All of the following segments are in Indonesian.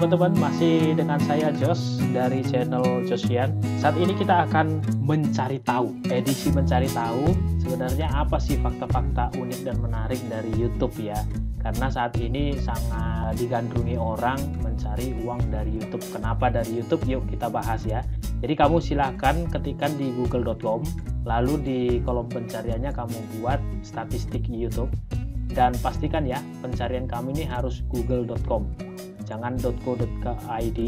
teman-teman, masih dengan saya Jos dari channel Josian. Saat ini kita akan mencari tahu, edisi mencari tahu sebenarnya apa sih fakta-fakta unik dan menarik dari YouTube ya. Karena saat ini sangat digandrungi orang mencari uang dari YouTube. Kenapa dari YouTube? Yuk kita bahas ya. Jadi kamu silahkan ketikkan di google.com, lalu di kolom pencariannya kamu buat statistik YouTube. Dan pastikan ya, pencarian kami ini harus google.com, jangan .co.id.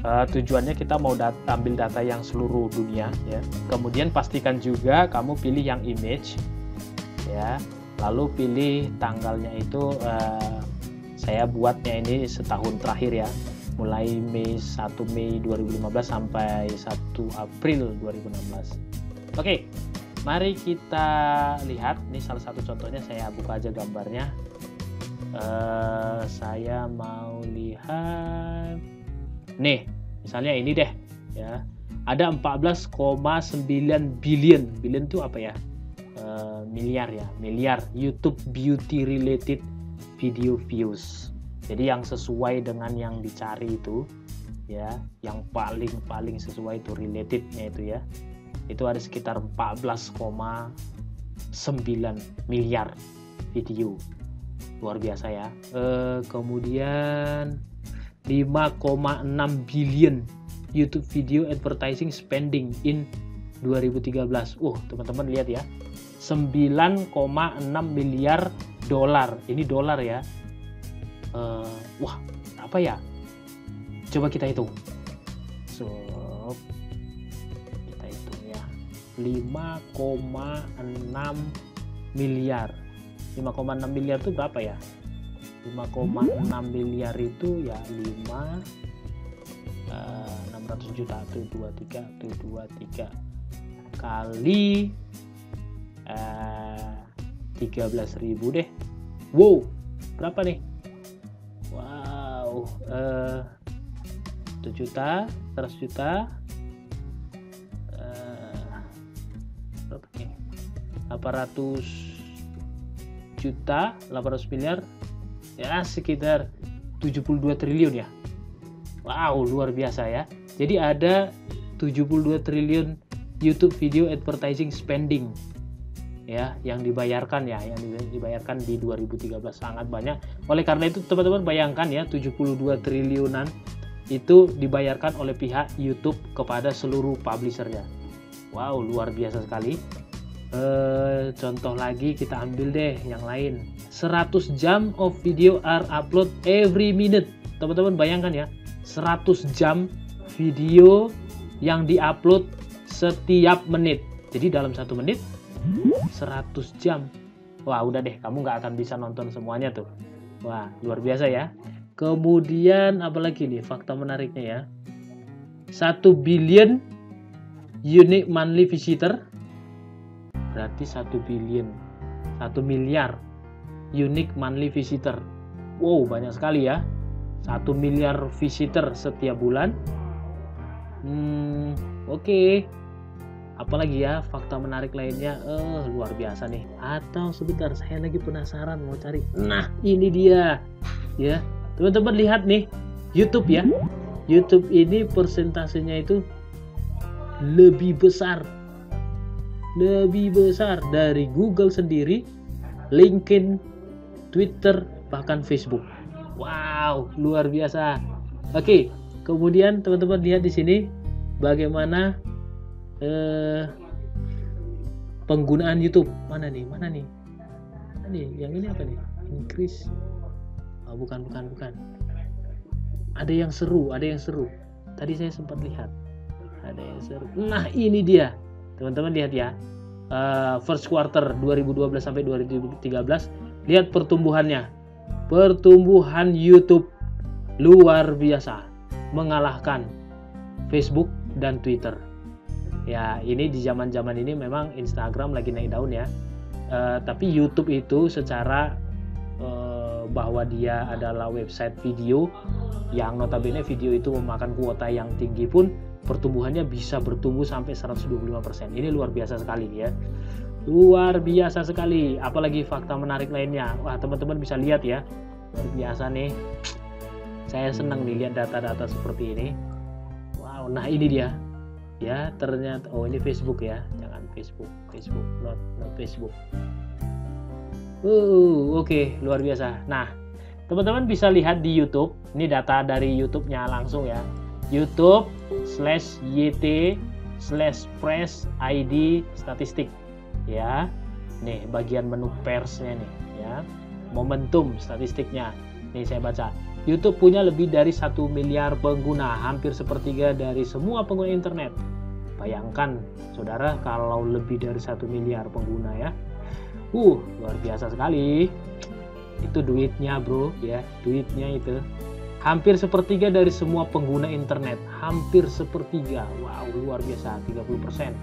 Tujuannya kita mau ambil data yang seluruh dunia ya. Kemudian pastikan juga kamu pilih yang image ya. Lalu pilih tanggalnya itu, saya buatnya ini setahun terakhir ya, mulai 1 Mei 2015 sampai 1 April 2016. Oke, mari kita lihat. Ini salah satu contohnya, saya buka aja gambarnya. Saya mau lihat nih, misalnya ini deh ya, ada 14,9 billion. Billion itu apa ya? Miliar ya, miliar YouTube beauty related video views. Jadi yang sesuai dengan yang dicari itu ya, yang paling sesuai itu relatednya itu ya, itu ada sekitar 14,9 miliar video. Luar biasa ya. Kemudian 5,6 billion YouTube video advertising spending in 2013. Teman-teman lihat ya, 9,6 miliar dolar. Ini dolar ya. Apa ya? Coba kita hitung. Kita hitung ya. 5,6 miliar. 5,6 miliar itu berapa ya? 5,6 miliar itu ya 600 juta tuh 23 kali 13.000 deh. Wow, berapa nih? Wow, 1 juta, 100 juta, berapa nih? 800 juta, 800 miliar, ya sekitar 72 triliun ya. Wow, luar biasa ya. Jadi ada 72 triliun YouTube video advertising spending ya, yang dibayarkan ya, yang dibayarkan di 2013, sangat banyak. Oleh karena itu teman-teman bayangkan ya, 72 triliunan itu dibayarkan oleh pihak YouTube kepada seluruh publishernya. Wow, luar biasa sekali. Contoh lagi kita ambil deh yang lain. 100 jam of video are upload every minute. Teman-teman bayangkan ya, 100 jam video yang diupload setiap menit. Jadi dalam 1 menit 100 jam. Wah, udah deh, kamu nggak akan bisa nonton semuanya tuh. Wah, luar biasa ya. Kemudian apalagi nih fakta menariknya ya. 1 billion unique monthly visitor. Berarti 1 billion, 1 miliar unique monthly visitor. Wow, banyak sekali ya. 1 miliar visitor setiap bulan. Oke. Apalagi ya fakta menarik lainnya? Luar biasa nih. Atau sebentar, saya lagi penasaran mau cari. Nah, ini dia. Ya, teman-teman lihat nih, YouTube ya. YouTube ini persentasenya itu lebih besar dari Google sendiri, LinkedIn, Twitter, bahkan Facebook. Wow, luar biasa. Oke, kemudian teman-teman lihat di sini bagaimana penggunaan YouTube. Mana nih? Yang ini apa nih? Increase. Bukan. Ada yang seru. Tadi saya sempat lihat. Ada yang seru. Nah, ini dia. Teman-teman lihat ya. First quarter 2012 sampai 2013. Lihat pertumbuhannya. Pertumbuhan YouTube luar biasa, mengalahkan Facebook dan Twitter. Ya, ini di zaman-zaman ini memang Instagram lagi naik daun ya. Tapi YouTube itu secara bahwa dia adalah website video yang notabene video itu memakan kuota yang tinggi pun pertumbuhannya bisa bertumbuh sampai 125%. Ini luar biasa sekali ya. Luar biasa sekali. Apalagi fakta menarik lainnya. Wah, teman-teman bisa lihat ya. Luar biasa nih. Saya senang nih lihat data-data seperti ini. Wow, nah ini dia. Ya, ternyata ini Facebook ya. Jangan Facebook, not Facebook. Oke, luar biasa. Nah, teman-teman bisa lihat di YouTube. Ini data dari YouTube-nya langsung ya. YouTube/YT/press/ID statistik ya. Nih bagian menu persnya nih ya. Momentum statistiknya. Nih saya baca. YouTube punya lebih dari 1 miliar pengguna, hampir sepertiga dari semua pengguna internet. Bayangkan saudara kalau lebih dari 1 miliar pengguna ya. Luar biasa sekali. Itu duitnya bro ya, duitnya itu. Hampir sepertiga dari semua pengguna internet, hampir sepertiga. Wow, luar biasa, 30%.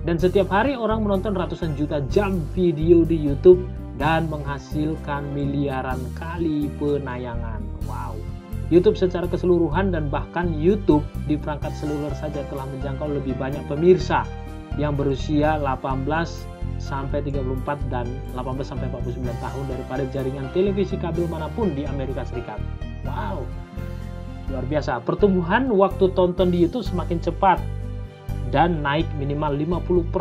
Dan setiap hari orang menonton ratusan juta jam video di YouTube dan menghasilkan miliaran kali penayangan. Wow. YouTube secara keseluruhan dan bahkan YouTube di perangkat seluler saja telah menjangkau lebih banyak pemirsa yang berusia 18 sampai 34 dan 18 sampai 49 tahun daripada jaringan televisi kabel manapun di Amerika Serikat. Wow, luar biasa. Pertumbuhan waktu tonton di YouTube semakin cepat dan naik minimal 50%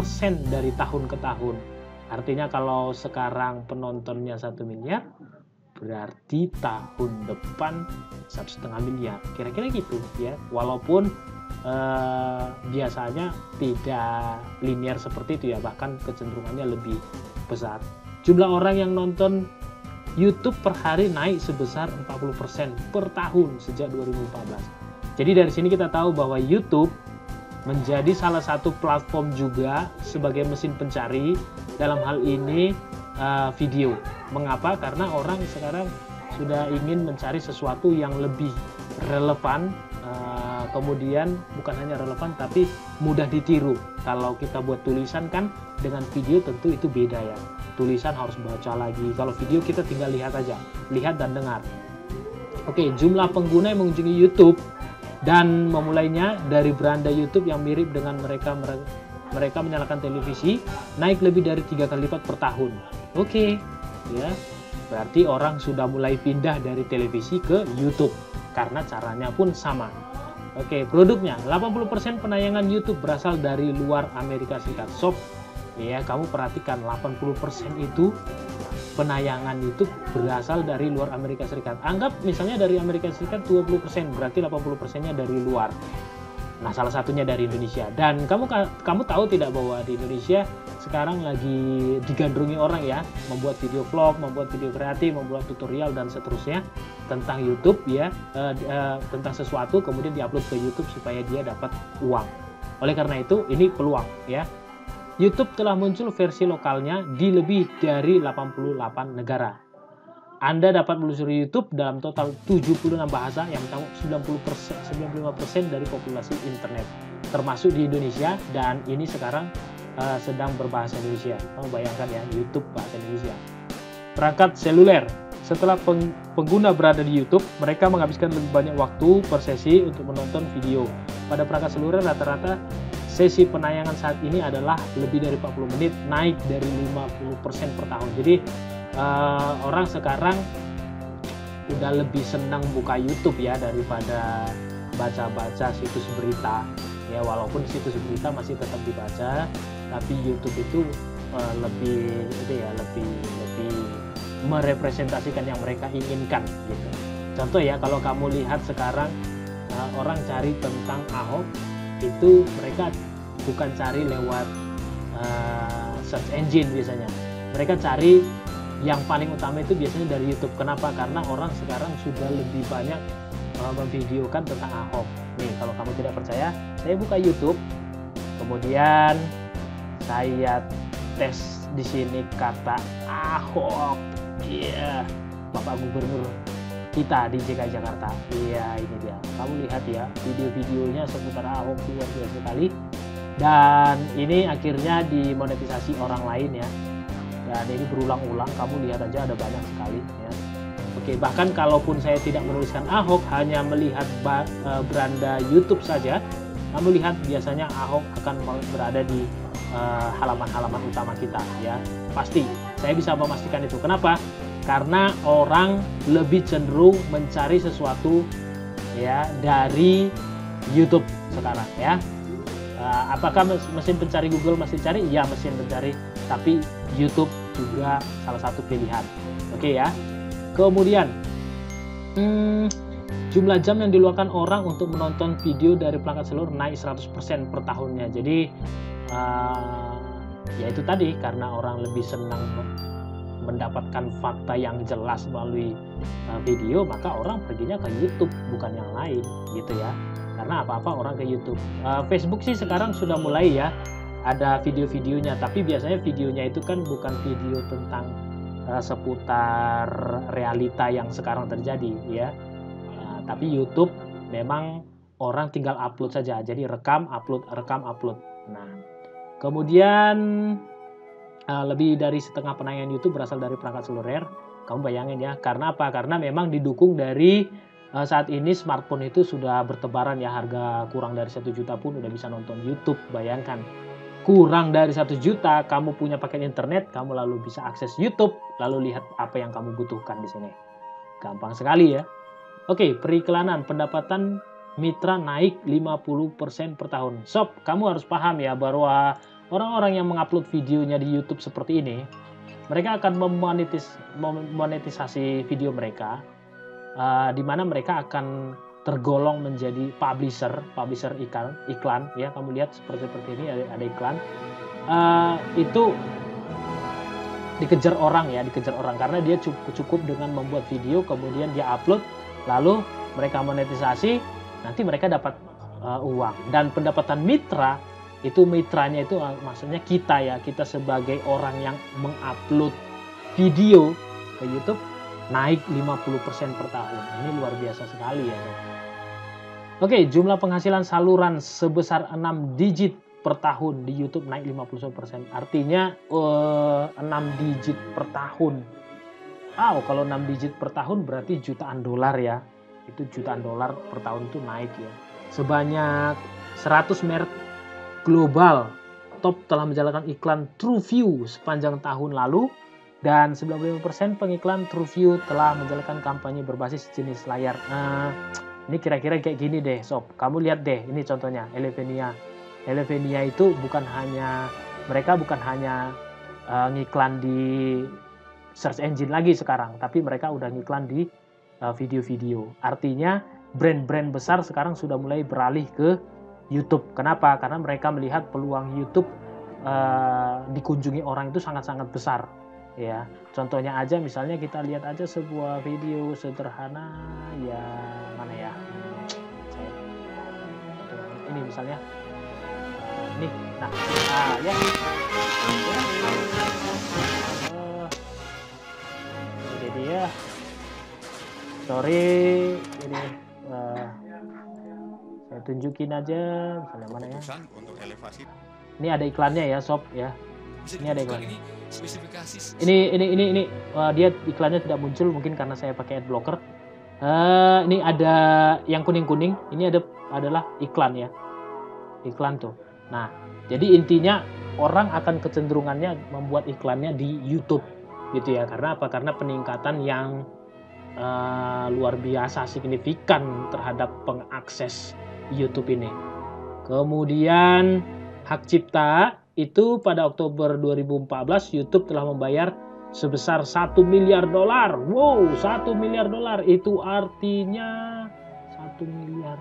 dari tahun ke tahun. Artinya kalau sekarang penontonnya 1 miliar, berarti tahun depan 1,5 miliar. Kira-kira gitu ya. Walaupun biasanya tidak linear seperti itu ya, bahkan kecenderungannya lebih besar. Jumlah orang yang nonton YouTube per hari naik sebesar 40% per tahun sejak 2014. Jadi dari sini kita tahu bahwa YouTube menjadi salah satu platform juga sebagai mesin pencari dalam hal ini video. Mengapa? Karena orang sekarang sudah ingin mencari sesuatu yang lebih relevan, kemudian bukan hanya relevan tapi mudah ditiru. Kalau kita buat tulisan kan dengan video tentu itu beda ya. Tulisan harus baca lagi. Kalau video kita tinggal lihat aja, lihat dan dengar. Oke, jumlah pengguna yang mengunjungi YouTube dan memulainya dari beranda YouTube yang mirip dengan mereka menyalakan televisi naik lebih dari 3 kali lipat per tahun. Oke, ya. Berarti orang sudah mulai pindah dari televisi ke YouTube karena caranya pun sama. Oke, produknya 80% penayangan YouTube berasal dari luar Amerika Serikat. Sob, ya kamu perhatikan 80% itu penayangan YouTube berasal dari luar Amerika Serikat. Anggap misalnya dari Amerika Serikat 20%, berarti 80%-nya dari luar. Nah, salah satunya dari Indonesia. Dan kamu tahu tidak bahwa di Indonesia sekarang lagi digandrungi orang ya, membuat video vlog, membuat video kreatif, membuat tutorial dan seterusnya tentang YouTube ya, tentang sesuatu kemudian diupload ke YouTube supaya dia dapat uang. Oleh karena itu, ini peluang ya. YouTube telah muncul versi lokalnya di lebih dari 88 negara. Anda dapat menelusuri YouTube dalam total 76 bahasa yang mencakup 95% dari populasi internet, termasuk di Indonesia, dan ini sekarang sedang berbahasa Indonesia. Kamu bayangkan ya, YouTube bahasa Indonesia. Perangkat seluler. Setelah pengguna berada di YouTube, mereka menghabiskan lebih banyak waktu per sesi untuk menonton video. Pada perangkat seluler rata-rata sesi penayangan saat ini adalah lebih dari 40 menit, naik dari 50% per tahun. Jadi orang sekarang udah lebih senang buka YouTube ya daripada baca-baca situs berita ya, walaupun situs berita masih tetap dibaca, tapi YouTube itu lebih merepresentasikan yang mereka inginkan gitu. Contoh ya, kalau kamu lihat sekarang orang cari tentang Ahok itu mereka bukan cari lewat search engine biasanya, mereka cari yang paling utama itu biasanya dari YouTube. Kenapa? Karena orang sekarang sudah lebih banyak memvideokan tentang Ahok. Nih, kalau kamu tidak percaya, saya buka YouTube, kemudian saya tes di sini kata Ahok. Iya, Bapak Gubernur kita di DKI Jakarta. Iya, ini dia. Kamu lihat ya, video-videonya seputar Ahok luar biasa sekali. Dan ini akhirnya dimonetisasi orang lain ya. Dan ini berulang-ulang, kamu lihat aja ada banyak sekali ya. Oke, bahkan kalaupun saya tidak menuliskan Ahok, hanya melihat beranda YouTube saja, kamu lihat biasanya Ahok akan berada di halaman-halaman utama kita ya. Pasti, saya bisa memastikan itu. Kenapa? Karena orang lebih cenderung mencari sesuatu ya dari YouTube sekarang ya. Apakah mesin pencari Google masih cari? Ya, mesin pencari, tapi YouTube juga salah satu pilihan. Oke ya. Kemudian jumlah jam yang diluangkan orang untuk menonton video dari perangkat seluler naik 100% per tahunnya. Jadi ya itu tadi, karena orang lebih senang mendapatkan fakta yang jelas melalui video, maka orang perginya ke YouTube bukan yang lain gitu ya. Karena apa-apa orang ke YouTube. Facebook sih sekarang sudah mulai ya ada video-videonya, tapi biasanya videonya itu kan bukan video tentang seputar realita yang sekarang terjadi ya. Tapi YouTube memang orang tinggal upload saja, jadi rekam upload. Nah, kemudian lebih dari setengah penayangan YouTube berasal dari perangkat seluler. Kamu bayangin ya, karena apa? Karena memang didukung dari saat ini smartphone itu sudah bertebaran ya, harga kurang dari 1 juta pun udah bisa nonton YouTube. Bayangkan, kurang dari 1 juta kamu punya paket internet, kamu lalu bisa akses YouTube, lalu lihat apa yang kamu butuhkan di sini. Gampang sekali ya. Oke, periklanan, pendapatan mitra naik 50% per tahun. Sob, kamu harus paham ya bahwa orang-orang yang mengupload videonya di YouTube seperti ini, mereka akan memonetisasi video mereka, di mana mereka akan tergolong menjadi publisher iklan ya. Kamu lihat seperti ini ada iklan, itu dikejar orang karena dia cukup dengan membuat video kemudian dia upload, lalu mereka monetisasi, nanti mereka dapat uang. Dan pendapatan mitra itu, mitranya itu maksudnya kita sebagai orang yang mengupload video ke YouTube naik 50% per tahun. Ini luar biasa sekali ya. Oke, jumlah penghasilan saluran sebesar 6 digit per tahun di YouTube naik 51%. Artinya 6 digit per tahun. Wow, kalau 6 digit per tahun berarti jutaan dolar ya. Itu jutaan dolar per tahun itu naik ya. Sebanyak 100 merek global top telah menjalankan iklan TrueView sepanjang tahun lalu. Dan 95% pengiklan TrueView telah menjalankan kampanye berbasis jenis layar. Ini kira-kira kayak gini deh sob. Kamu lihat deh, ini contohnya Elevenia. Elevenia itu mereka bukan hanya ngiklan di search engine lagi sekarang, tapi mereka udah ngiklan di video-video. Artinya brand-brand besar sekarang sudah mulai beralih ke YouTube. Kenapa? Karena mereka melihat peluang YouTube dikunjungi orang itu sangat-sangat besar. Ya, contohnya aja misalnya kita lihat aja sebuah video sederhana ya, mana ya? Ini misalnya ini, nah ya. Ini dia. Sorry, ini saya tunjukin aja misalnya mana ya. Ini ada iklannya ya, sob ya. Ini ada iklannya. Ini dia iklannya tidak muncul mungkin karena saya pakai ad blocker. Ini ada yang kuning-kuning, ini adalah iklan ya. Iklan tuh. Nah, jadi intinya orang akan kecenderungannya membuat iklannya di YouTube gitu ya. Karena apa? Karena peningkatan yang luar biasa signifikan terhadap pengakses YouTube ini. Kemudian hak cipta itu pada Oktober 2014 YouTube telah membayar sebesar $1 miliar. Wow, $1 miliar itu artinya $1 miliar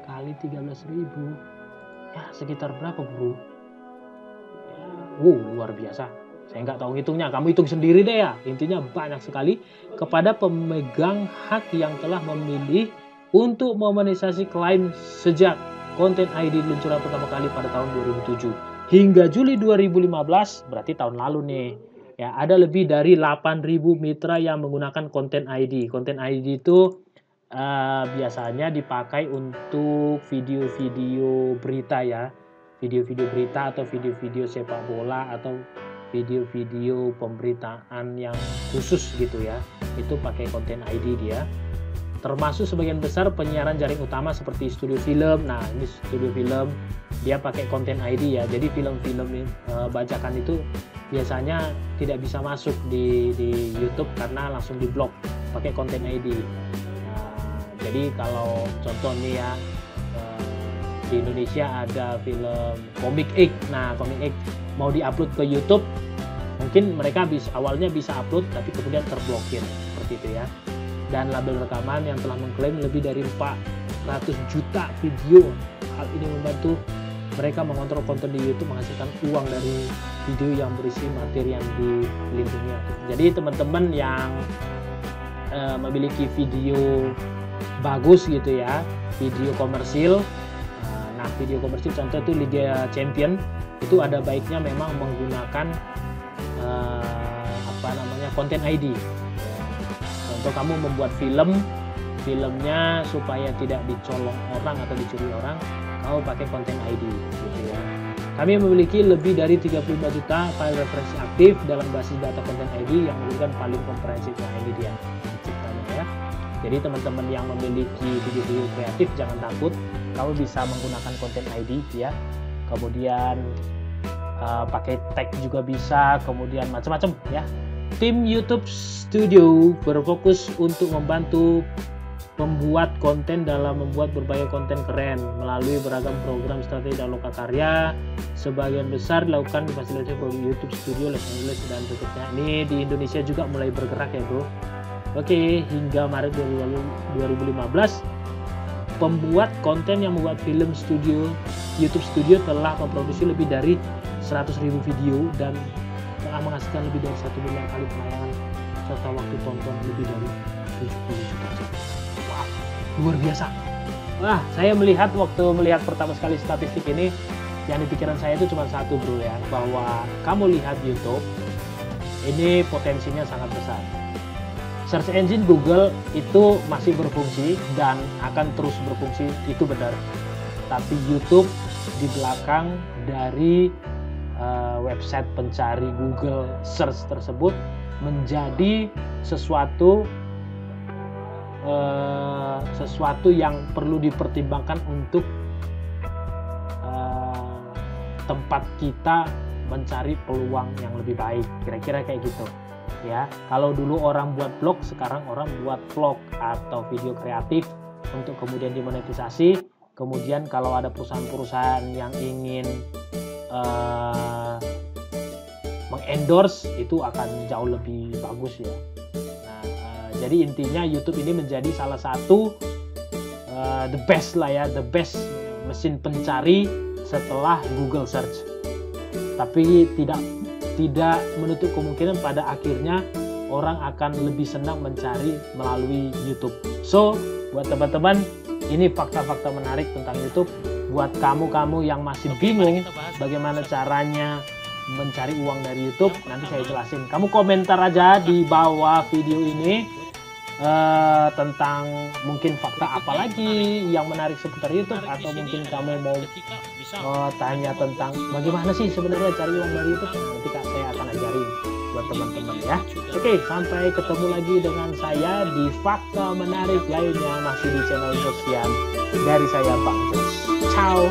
kali 13.000 ya sekitar berapa bro? Ya, wow, luar biasa. Saya nggak tahu hitungnya, kamu hitung sendiri deh ya. Intinya banyak sekali kepada pemegang hak yang telah memilih untuk memonetisasi klaim sejak konten ID diluncurkan pertama kali pada tahun 2007 hingga Juli 2015, berarti tahun lalu nih. Ya, ada lebih dari 8.000 mitra yang menggunakan konten ID. Konten ID itu biasanya dipakai untuk video-video berita ya. Video-video berita atau video-video sepak bola atau video-video pemberitaan yang khusus gitu ya. Itu pakai konten ID dia. Termasuk sebagian besar penyiaran jaring utama seperti studio film. Nah, ini studio film dia pakai konten ID ya. Jadi film-film bajakan itu biasanya tidak bisa masuk di YouTube karena langsung diblok pakai konten ID. Nah, Jadi kalau contoh nih ya, di Indonesia ada film Comic X. Nah, Comic X mau diupload ke YouTube, mungkin mereka awalnya bisa upload tapi kemudian terblokir seperti itu ya. Dan label rekaman yang telah mengklaim lebih dari 400 juta video. Hal ini membantu mereka mengontrol konten di YouTube, menghasilkan uang dari video yang berisi materi yang dilindungi. Jadi teman-teman yang memiliki video bagus gitu ya, video komersil. Nah, video komersil contoh itu Liga Champion, itu ada baiknya memang menggunakan konten ID. Contoh kamu membuat filmnya supaya tidak dicolong orang atau dicuri orang, kamu pakai konten ID gitu ya. Kami memiliki lebih dari 35 juta file referensi aktif dalam basis data konten ID yang menunjukkan paling komprehensif. Nah, ini dia ceritanya ya. Jadi teman-teman yang memiliki video-video kreatif jangan takut, kamu bisa menggunakan konten ID ya. Kemudian pakai tag juga bisa, kemudian macam-macam ya. Tim YouTube Studio berfokus untuk membantu pembuat konten dalam membuat berbagai konten keren melalui beragam program strategi dan lokakarya. Sebagian besar dilakukan di fasilitas YouTube Studio Los Angeles dan berikutnya. Ini di Indonesia juga mulai bergerak ya bro. Oke, hingga Maret 2015 pembuat konten yang membuat film studio YouTube Studio telah memproduksi lebih dari 100.000 video dan telah menghasilkan lebih dari 1 miliar kali penayangan serta waktu tonton lebih dari 70 juta jam. Wah, luar biasa. Wah, saya melihat waktu melihat pertama sekali statistik ini, yang di pikiran saya itu cuma satu bro ya, bahwa kamu lihat YouTube ini potensinya sangat besar. Search engine Google itu masih berfungsi dan akan terus berfungsi, itu benar. Tapi YouTube di belakang dari website pencari Google Search tersebut menjadi sesuatu yang perlu dipertimbangkan untuk tempat kita mencari peluang yang lebih baik, kira-kira kayak gitu ya. Kalau dulu orang buat blog, sekarang orang buat vlog atau video kreatif untuk kemudian dimonetisasi. Kemudian kalau ada perusahaan-perusahaan yang ingin mengendorse, itu akan jauh lebih bagus ya. Nah, jadi intinya YouTube ini menjadi salah satu the best lah ya, the best mesin pencari setelah Google Search. Tapi tidak menutup kemungkinan pada akhirnya orang akan lebih senang mencari melalui YouTube. So, buat teman-teman, ini fakta-fakta menarik tentang YouTube. Buat kamu-kamu yang masih bingung bagaimana caranya mencari uang dari YouTube, nanti saya jelasin. Kamu komentar aja di bawah video ini tentang mungkin fakta apa lagi yang menarik seputar YouTube, atau mungkin kamu mau tanya tentang bagaimana sih sebenarnya cari uang dari YouTube. Nanti saya akan ajarin buat teman-teman ya. Oke, sampai ketemu lagi dengan saya di fakta menarik lainnya, masih di channel Josian dari saya Bang Jos. Ciao.